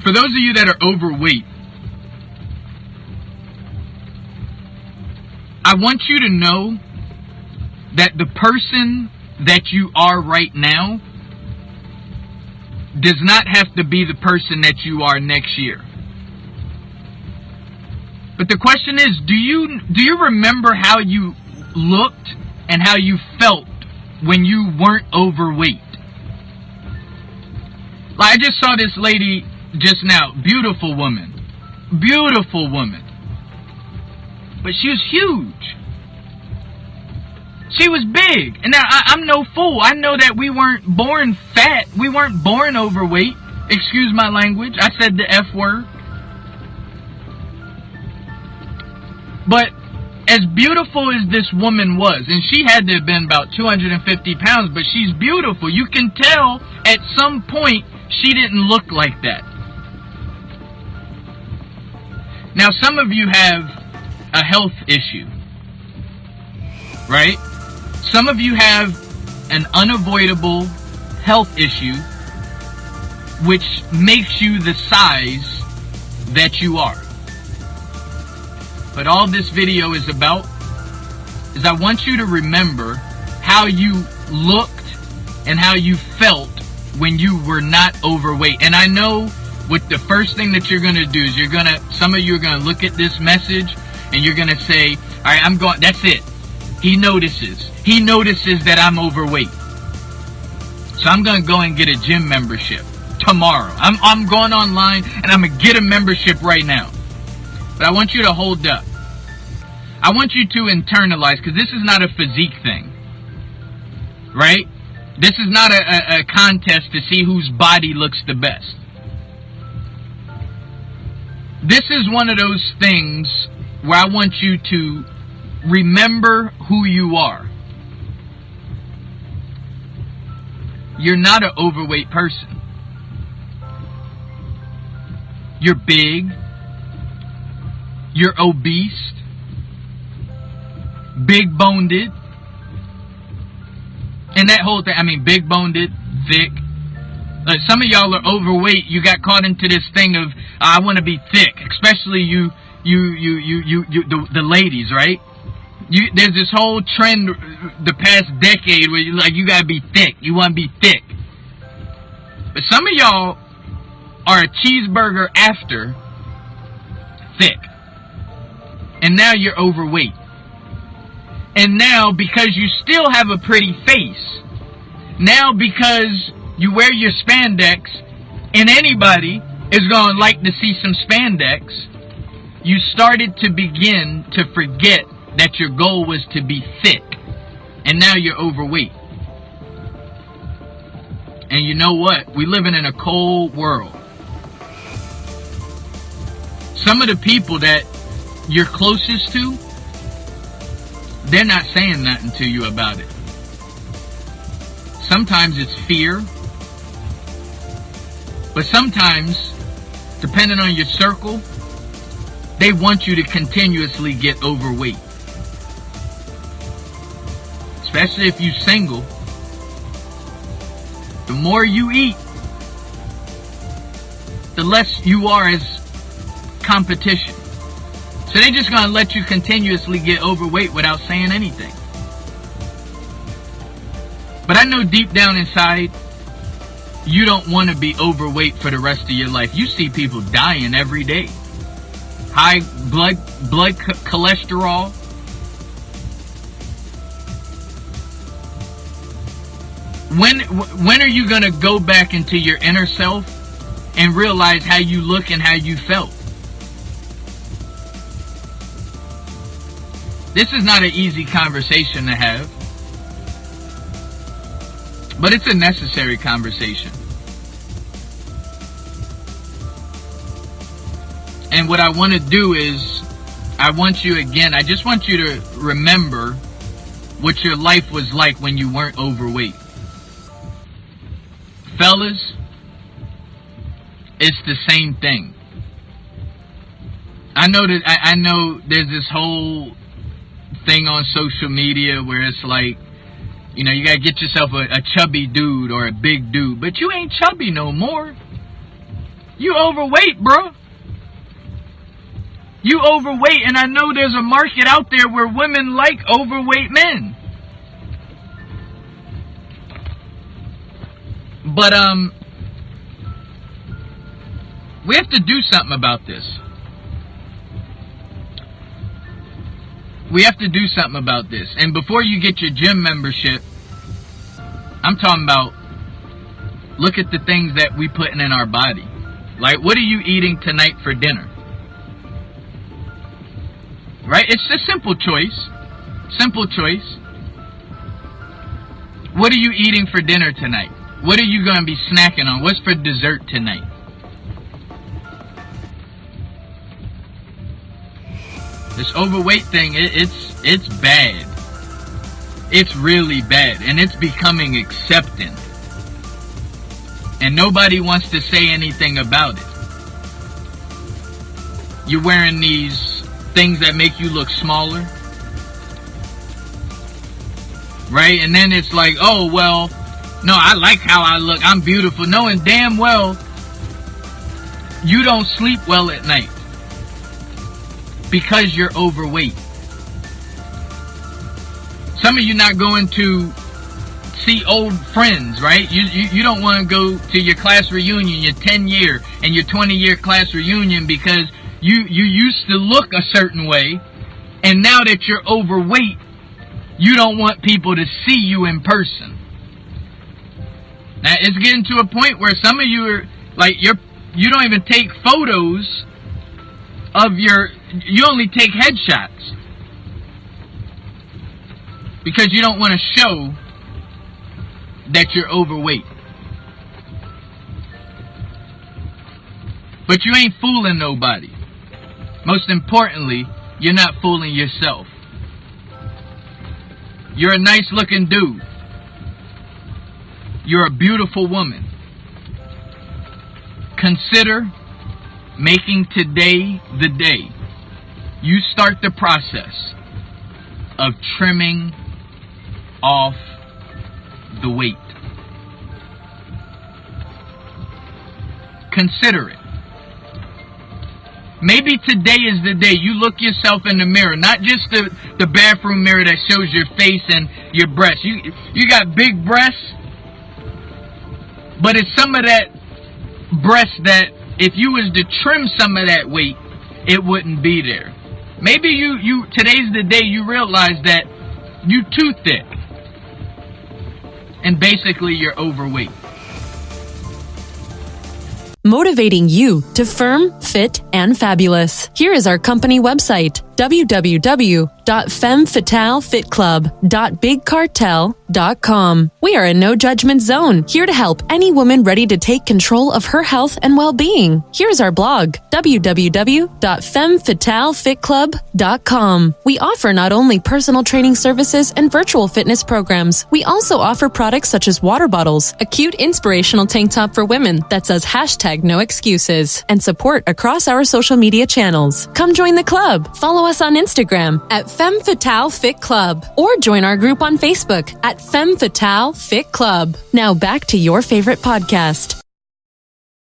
For those of you that are overweight, I want you to know that the person that you are right now does not have to be the person that you are next year. But the question is, do you remember how you looked and how you felt when you weren't overweight? Like, I just saw this lady just now, beautiful woman, but she was huge. She was big. And now I'm no fool. I know that we weren't born fat. We weren't born overweight. Excuse my language. I said the F word. But as beautiful as this woman was, and she had to have been about 250 pounds, but she's beautiful. You can tell at some point she didn't look like that. Now, some of you have a health issue, right? Some of you have an unavoidable health issue which makes you the size that you are. But all this video is about is I want you to remember how you looked and how you felt when you were not overweight. And I know what the first thing that you're going to do is some of you are going to look at this message and you're going to say, all right, that's it. He notices that I'm overweight. So I'm going to go and get a gym membership tomorrow. I'm going online and I'm going to get a membership right now. But I want you to hold up. I want you to internalize, because this is not a physique thing, right? This is not a contest to see whose body looks the best. This is one of those things where I want you to remember who you are. You're not an overweight person. You're big. You're obese. Big-boned. And that whole thing, I mean, big-boned, thick. Some of y'all are overweight. You got caught into this thing of, I want to be thick. Especially the ladies, right? There's this whole trend the past decade where you got to be thick. You want to be thick. But some of y'all are a cheeseburger after thick. And now you're overweight. And now, because you still have a pretty face, now because you wear your spandex, and anybody is going to like to see some spandex, you started to begin to forget that your goal was to be thick. And now you're overweight. And you know what? We're living in a cold world. Some of the people that you're closest to, they're not saying nothing to you about it. Sometimes it's fear. But sometimes, depending on your circle, they want you to continuously get overweight. Especially if you're single. The more you eat, the less you are as competition. So they're just going to let you continuously get overweight without saying anything. But I know deep down inside, you don't want to be overweight for the rest of your life. You see people dying every day. High blood cholesterol. When are you going to go back into your inner self and realize how you look and how you felt? This is not an easy conversation to have, but it's a necessary conversation. And what I want to do is, I just want you to remember what your life was like when you weren't overweight. Fellas, it's the same thing. I know there's this whole thing on social media where it's like, you know, you gotta get yourself a chubby dude or a big dude, but you ain't chubby no more. You overweight, bro. You overweight, and I know there's a market out there where women like overweight men. But, we have to do something about this. We have to do something about this. And before you get your gym membership, I'm talking about, look at the things that we putting in our body. Like, what are you eating tonight for dinner? Right? It's a simple choice. Simple choice. What are you eating for dinner tonight? What are you going to be snacking on? What's for dessert tonight? This overweight thing, it's bad. It's really bad. And it's becoming accepted. And nobody wants to say anything about it. You're wearing these things that make you look smaller. Right? And then it's like, oh, well, no, I like how I look. I'm beautiful. Knowing damn well you don't sleep well at night because you're overweight. Some of you not going to see old friends, right? You don't want to go to your class reunion, your 10-year and your 20-year class reunion because you used to look a certain way, and now that you're overweight, you don't want people to see you in person. Now, it's getting to a point where some of you are, like, you don't even take photos of you only take headshots. Because you don't want to show that you're overweight. But you ain't fooling nobody. Most importantly, you're not fooling yourself. You're a nice looking dude. You're a beautiful woman. Consider making today the day you start the process of trimming off the weight. Consider it. Maybe today is the day you look yourself in the mirror, not just the bathroom mirror that shows your face and your breasts. You got big breasts, but it's some of that breast that if you was to trim some of that weight, it wouldn't be there. Maybe today's the day you realize that you too thick. And basically you're overweight. Motivating you to firm, fit, and fabulous. Here is our company website, www.femmefataleFitClub.BigCartel.com. We are a no-judgment zone, here to help any woman ready to take control of her health and well-being. Here's our blog, www.femmefatalefitclub.com. We offer not only personal training services and virtual fitness programs, we also offer products such as water bottles, a cute inspirational tank top for women that says #NoExcuses, and support across our social media channels. Come join the club. Follow us on Instagram at Femme Fatale Fit Club, or join our group on Facebook at Femme Fatale Fit Club. Now back to your favorite podcast.